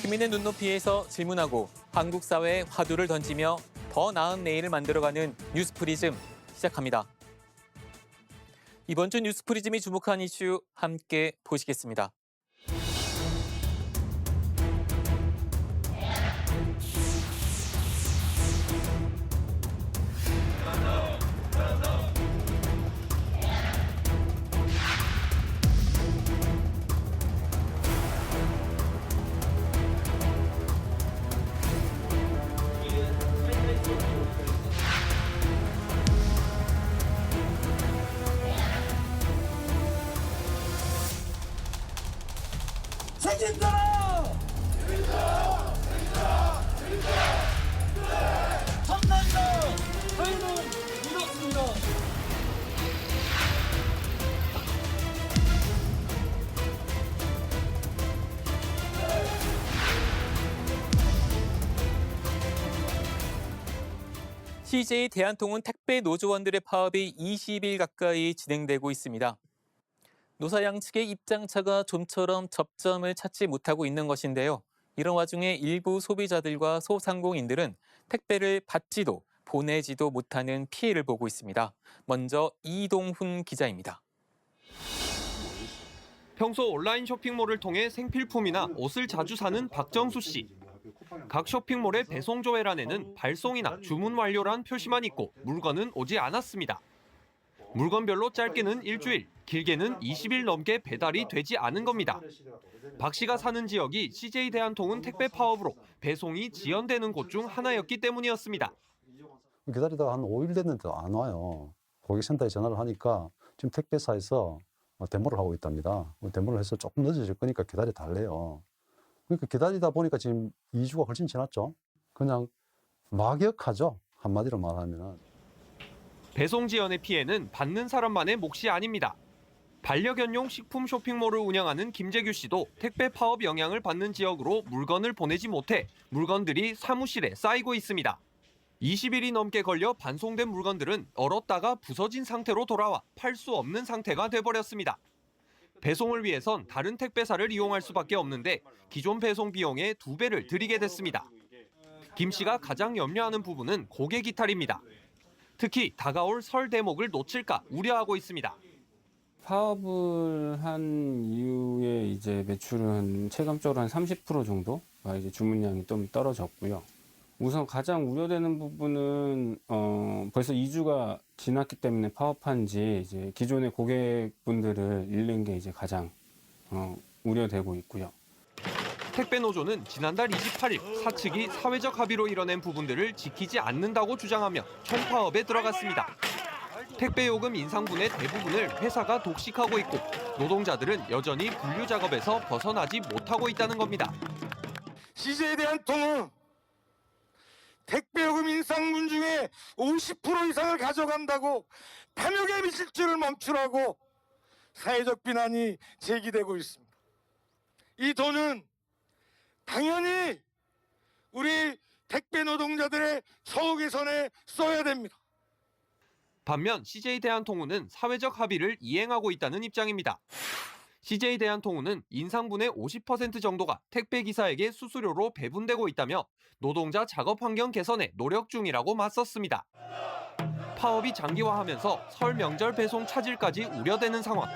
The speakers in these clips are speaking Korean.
시민의 눈높이에서 질문하고 한국 사회에 화두를 던지며 더 나은 내일을 만들어가는 뉴스프리즘 시작합니다. 이번 주 뉴스프리즘이 주목한 이슈 함께 보시겠습니다. 책임져라! 참난다! 저희는 이렇습니다. CJ 대한통운 택배 노조원들의 파업이 20일 가까이 진행되고 있습니다. 노사 양측의 입장차가 좀처럼 접점을 찾지 못하고 있는 것인데요. 이런 와중에 일부 소비자들과 소상공인들은 택배를 받지도 보내지도 못하는 피해를 보고 있습니다. 먼저 이동훈 기자입니다. 평소 온라인 쇼핑몰을 통해 생필품이나 옷을 자주 사는 박정수 씨. 각 쇼핑몰의 배송 조회란에는 발송이나 주문 완료란 표시만 있고 물건은 오지 않았습니다. 물건별로 짧게는 일주일, 길게는 20일 넘게 배달이 되지 않은 겁니다. 박 씨가 사는 지역이 CJ 대한통운 택배 파업으로 배송이 지연되는 곳 중 하나였기 때문이었습니다. 기다리다가 한 5일 됐는데도 안 와요. 고객센터에 전화를 하니까 지금 택배사에서 데모를 하고 있답니다. 데모를 해서 조금 늦어질 거니까 기다려 달래요. 그러니까 기다리다 보니까 지금 2주가 훨씬 지났죠. 그냥 막역하죠. 한마디로 말하면. 배송 지연의 피해는 받는 사람만의 몫이 아닙니다. 반려견용 식품 쇼핑몰을 운영하는 김재규 씨도 택배 파업 영향을 받는 지역으로 물건을 보내지 못해 물건들이 사무실에 쌓이고 있습니다. 20일이 넘게 걸려 반송된 물건들은 얼었다가 부서진 상태로 돌아와 팔 수 없는 상태가 돼버렸습니다. 배송을 위해선 다른 택배사를 이용할 수밖에 없는데 기존 배송 비용의 2배를 들이게 됐습니다. 김 씨가 가장 염려하는 부분은 고객 이탈입니다. 특히 다가올 설 대목을 놓칠까 우려하고 있습니다. 파업을 한 이후에 이제 매출은 체감적으로 한 30% 정도가 이제 주문량이 좀 떨어졌고요. 우선 가장 우려되는 부분은 벌써 2주가 지났기 때문에 파업한 지 이제 기존의 고객분들을 잃는 게 이제 가장 우려되고 있고요. 택배 노조는 지난달 28일 사측이 사회적 합의로 이뤄낸 부분들을 지키지 않는다고 주장하며 총파업에 들어갔습니다. 택배 요금 인상분의 대부분을 회사가 독식하고 있고 노동자들은 여전히 분류 작업에서 벗어나지 못하고 있다는 겁니다. CJ 대한통운 택배요금 인상분 중에 50% 이상을 가져간다고 탐욕에 미칠 줄을 멈추라고 사회적 비난이 제기되고 있습니다. 이 돈은 당연히 우리 택배 노동자들의 처우 개선에 써야 됩니다. 반면 CJ 대한통운은 사회적 합의를 이행하고 있다는 입장입니다. CJ 대한통운은 인상분의 50% 정도가 택배 기사에게 수수료로 배분되고 있다며 노동자 작업 환경 개선에 노력 중이라고 맞섰습니다. 파업이 장기화하면서 설 명절 배송 차질까지 우려되는 상황.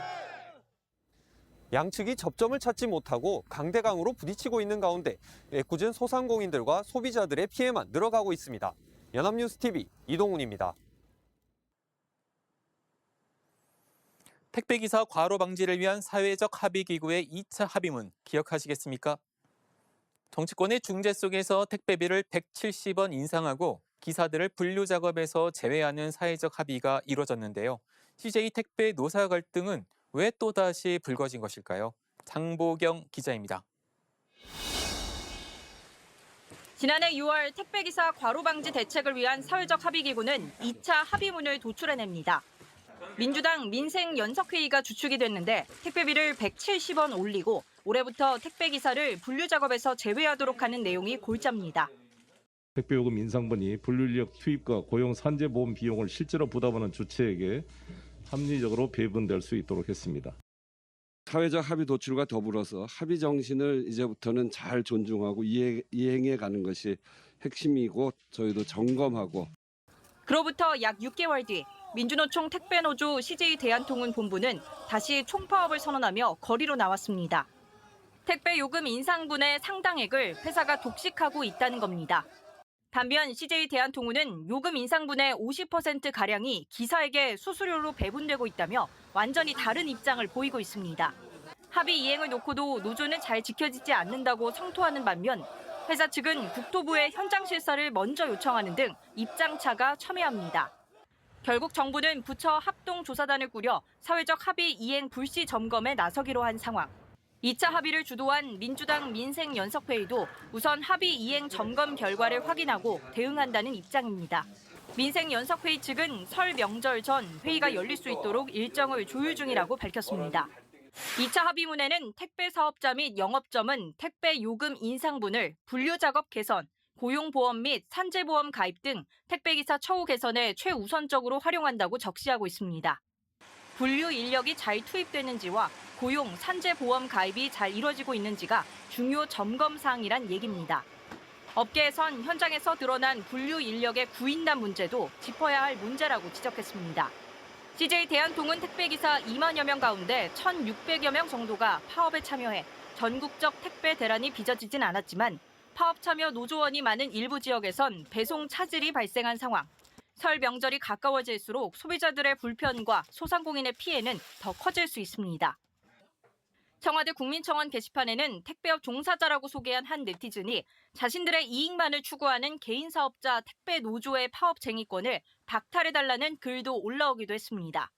양측이 접점을 찾지 못하고 강대강으로 부딪히고 있는 가운데 애꿎은 소상공인들과 소비자들의 피해만 늘어가고 있습니다. 연합뉴스TV 이동훈입니다. 택배기사 과로 방지를 위한 사회적 합의기구의 2차 합의문 기억하시겠습니까? 정치권의 중재 속에서 택배비를 170원 인상하고 기사들을 분류 작업에서 제외하는 사회적 합의가 이루어졌는데요. CJ 택배 노사 갈등은 왜 또다시 불거진 것일까요? 장보경 기자입니다. 지난해 6월 택배기사 과로 방지 대책을 위한 사회적 합의기구는 2차 합의문을 도출해냅니다. 민주당 민생연석회의가 주축이 됐는데 택배비를 170원 올리고 올해부터 택배기사를 분류작업에서 제외하도록 하는 내용이 골자입니다. 택배요금 인상분이 분류인력 투입과 고용 산재보험 비용을 실제로 부담하는 주체에게 합리적으로 배분될 수 있도록 했습니다. 사회적 합의 도출과 더불어서 합의 정신을 이제부터는 잘 존중하고 이행해 가는 것이 핵심이고 저희도 점검하고 그로부터 약 6개월 뒤 민주노총 택배노조 CJ 대한통운 본부는 다시 총파업을 선언하며 거리로 나왔습니다. 택배 요금 인상분의 상당액을 회사가 독식하고 있다는 겁니다. 반면 CJ 대한통운은 요금 인상분의 50%가량이 기사에게 수수료로 배분되고 있다며 완전히 다른 입장을 보이고 있습니다. 합의 이행을 놓고도 노조는 잘 지켜지지 않는다고 성토하는 반면 회사 측은 국토부의 현장 실사를 먼저 요청하는 등 입장차가 첨예합니다. 결국 정부는 부처 합동조사단을 꾸려 사회적 합의 이행 불시 점검에 나서기로 한 상황. 2차 합의를 주도한 민주당 민생연석회의도 우선 합의 이행 점검 결과를 확인하고 대응한다는 입장입니다. 민생연석회의 측은 설 명절 전 회의가 열릴 수 있도록 일정을 조율 중이라고 밝혔습니다. 2차 합의문에는 택배 사업자 및 영업점은 택배 요금 인상분을 분류작업 개선, 고용보험 및 산재보험 가입 등 택배기사 처우 개선에 최우선적으로 활용한다고 적시하고 있습니다. 분류 인력이 잘 투입되는지와 고용, 산재보험 가입이 잘 이뤄지고 있는지가 중요 점검 사항이란 얘기입니다. 업계에선 현장에서 드러난 분류 인력의 구인난 문제도 짚어야 할 문제라고 지적했습니다. CJ 대한통운 택배기사 2만여 명 가운데 1,600여 명 정도가 파업에 참여해 전국적 택배 대란이 빚어지진 않았지만 파업 참여 노조원이 많은 일부 지역에선 배송 차질이 발생한 상황. 설 명절이 가까워질수록 소비자들의 불편과 소상공인의 피해는 더 커질 수 있습니다. 청와대 국민청원 게시판에는 택배업 종사자라고 소개한 한 네티즌이 자신들의 이익만을 추구하는 개인사업자 택배 노조의 파업 쟁의권을 박탈해달라는 글도 올라오기도 했습니다.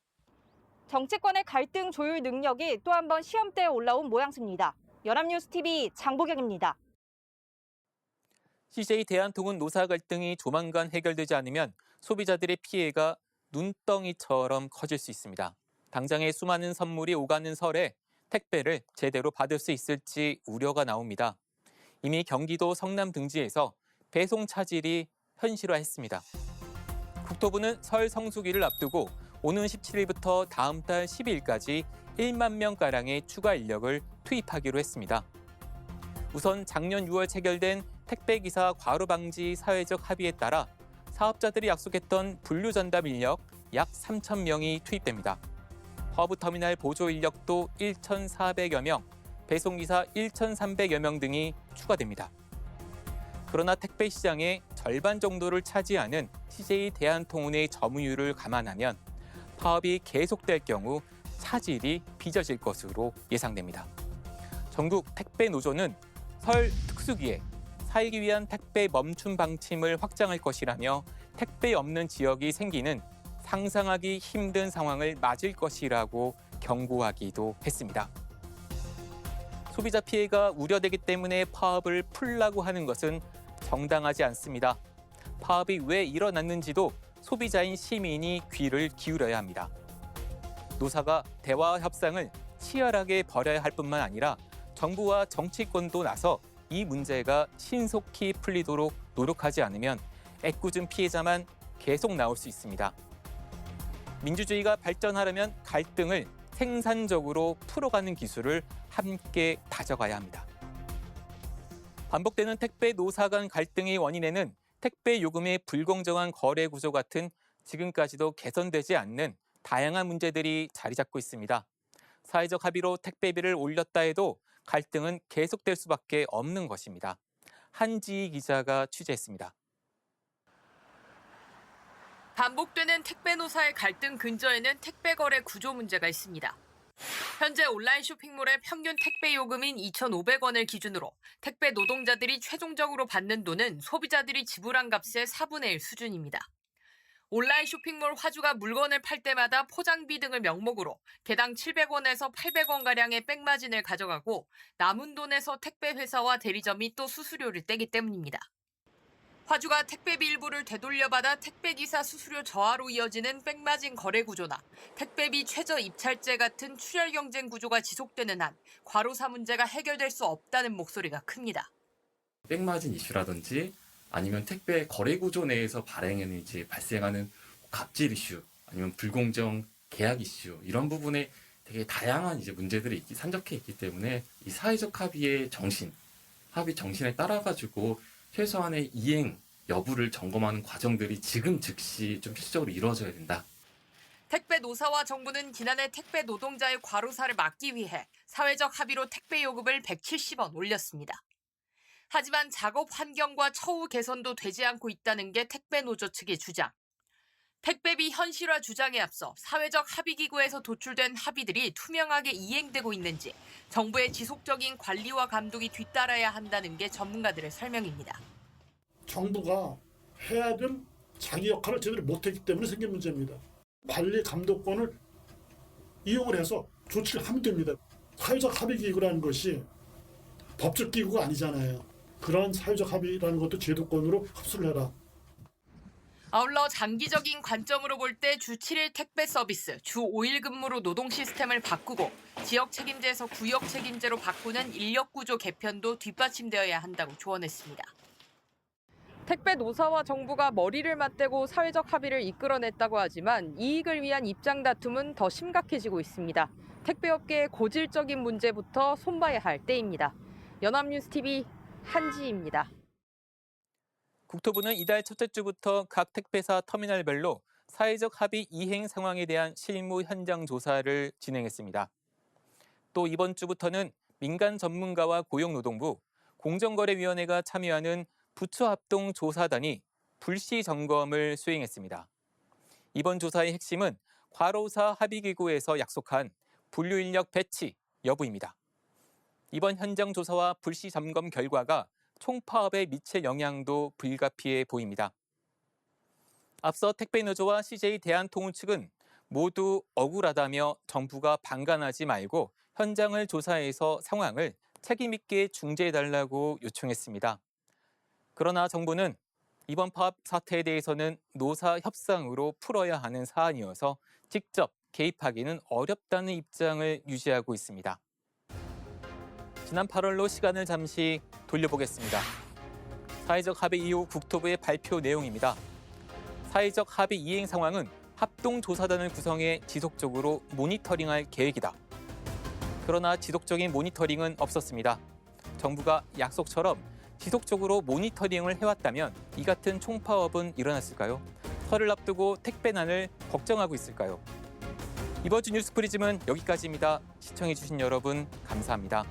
정치권의 갈등 조율 능력이 또 한 번 시험대에 올라온 모양새입니다. 연합뉴스TV 장보경입니다. CJ 대한통운 노사 갈등이 조만간 해결되지 않으면 소비자들의 피해가 눈덩이처럼 커질 수 있습니다. 당장의 수많은 선물이 오가는 설에 택배를 제대로 받을 수 있을지 우려가 나옵니다. 이미 경기도 성남 등지에서 배송 차질이 현실화했습니다. 국토부는 설 성수기를 앞두고 오는 17일부터 다음 달 12일까지 1만 명가량의 추가 인력을 투입하기로 했습니다. 우선 작년 6월 체결된 택배기사 과로 방지 사회적 합의에 따라 사업자들이 약속했던 분류 전담 인력 약 3,000명이 투입됩니다. 허브터미널 보조 인력도 1,400여 명, 배송기사 1,300여 명 등이 추가됩니다. 그러나 택배 시장의 절반 정도를 차지하는 CJ 대한통운의 점유율을 감안하면 파업이 계속될 경우 차질이 빚어질 것으로 예상됩니다. 전국 택배 노조는 설 특수기에 살기 위한 택배 멈춤 방침을 확장할 것이라며 택배 없는 지역이 생기는 상상하기 힘든 상황을 맞을 것이라고 경고하기도 했습니다. 소비자 피해가 우려되기 때문에 파업을 풀라고 하는 것은 정당하지 않습니다. 파업이 왜 일어났는지도 소비자인 시민이 귀를 기울여야 합니다. 노사가 대화와 협상을 치열하게 벌여야 할 뿐만 아니라 정부와 정치권도 나서 이 문제가 신속히 풀리도록 노력하지 않으면 애꿎은 피해자만 계속 나올 수 있습니다. 민주주의가 발전하려면 갈등을 생산적으로 풀어가는 기술을 함께 다져가야 합니다. 반복되는 택배 노사 간 갈등의 원인에는 택배 요금의 불공정한 거래 구조 같은 지금까지도 개선되지 않는 다양한 문제들이 자리 잡고 있습니다. 사회적 합의로 택배비를 올렸다 해도 갈등은 계속될 수밖에 없는 것입니다. 한지희 기자가 취재했습니다. 반복되는 택배 노사의 갈등 근저에는 택배 거래 구조 문제가 있습니다. 현재 온라인 쇼핑몰의 평균 택배 요금인 2,500원을 기준으로 택배 노동자들이 최종적으로 받는 돈은 소비자들이 지불한 값의 4분의 1 수준입니다. 온라인 쇼핑몰 화주가 물건을 팔 때마다 포장비 등을 명목으로 개당 700원에서 800원가량의 백마진을 가져가고 남은 돈에서 택배 회사와 대리점이 또 수수료를 떼기 때문입니다. 화주가 택배비 일부를 되돌려받아 택배기사 수수료 저하로 이어지는 백마진 거래 구조나 택배비 최저 입찰제 같은 출혈 경쟁 구조가 지속되는 한 과로사 문제가 해결될 수 없다는 목소리가 큽니다. 백마진 이슈라든지 아니면 택배 거래 구조 내에서 발행하는 발생하는 갑질 이슈, 아니면 불공정 계약 이슈 이런 부분에 되게 다양한 이제 문제들이 산적해 있기 때문에 이 사회적 합의 정신에 따라 가지고 최소한의 이행 여부를 점검하는 과정들이 지금 즉시 좀 필수적으로 이루어져야 된다. 택배 노사와 정부는 지난해 택배 노동자의 과로사를 막기 위해 사회적 합의로 택배 요금을 170원 올렸습니다. 하지만 작업 환경과 처우 개선도 되지 않고 있다는 게 택배 노조 측의 주장. 택배비 현실화 주장에 앞서 사회적 합의기구에서 도출된 합의들이 투명하게 이행되고 있는지 정부의 지속적인 관리와 감독이 뒤따라야 한다는 게 전문가들의 설명입니다. 정부가 해야 될 자기 역할을 제대로 못했기 때문에 생긴 문제입니다. 관리 감독권을 이용을 해서 조치를 하면 됩니다. 사회적 합의기구라는 것이 법적 기구가 아니잖아요. 그런 사회적 합의라는 것도 제도권으로 흡수를 해라. 아울러 장기적인 관점으로 볼 때 주 7일 택배 서비스, 주 5일 근무로 노동 시스템을 바꾸고 지역 책임제에서 구역 책임제로 바꾸는 인력 구조 개편도 뒷받침되어야 한다고 조언했습니다. 택배 노사와 정부가 머리를 맞대고 사회적 합의를 이끌어냈다고 하지만 이익을 위한 입장 다툼은 더 심각해지고 있습니다. 택배업계의 고질적인 문제부터 손봐야 할 때입니다. 연합뉴스TV 한지입니다. 국토부는 이달 첫째 주부터 각 택배사 터미널별로 사회적 합의 이행 상황에 대한 실무 현장 조사를 진행했습니다. 또 이번 주부터는 민간 전문가와 고용노동부, 공정거래위원회가 참여하는 부처합동 조사단이 불시 점검을 수행했습니다. 이번 조사의 핵심은 과로사 합의기구에서 약속한 분류인력 배치 여부입니다. 이번 현장 조사와 불시 점검 결과가 총파업에 미칠 영향도 불가피해 보입니다. 앞서 택배노조와 CJ 대한통운 측은 모두 억울하다며 정부가 방관하지 말고 현장을 조사해서 상황을 책임 있게 중재해달라고 요청했습니다. 그러나 정부는 이번 파업 사태에 대해서는 노사 협상으로 풀어야 하는 사안이어서 직접 개입하기는 어렵다는 입장을 유지하고 있습니다. 지난 8월로 시간을 잠시 돌려보겠습니다. 사회적 합의 이후 국토부의 발표 내용입니다. 사회적 합의 이행 상황은 합동조사단을 구성해 지속적으로 모니터링할 계획이다. 그러나 지속적인 모니터링은 없었습니다. 정부가 약속처럼 지속적으로 모니터링을 해왔다면 이 같은 총파업은 일어났을까요? 설을 앞두고 택배난을 걱정하고 있을까요? 이번 주 뉴스 프리즘은 여기까지입니다. 시청해주신 여러분 감사합니다.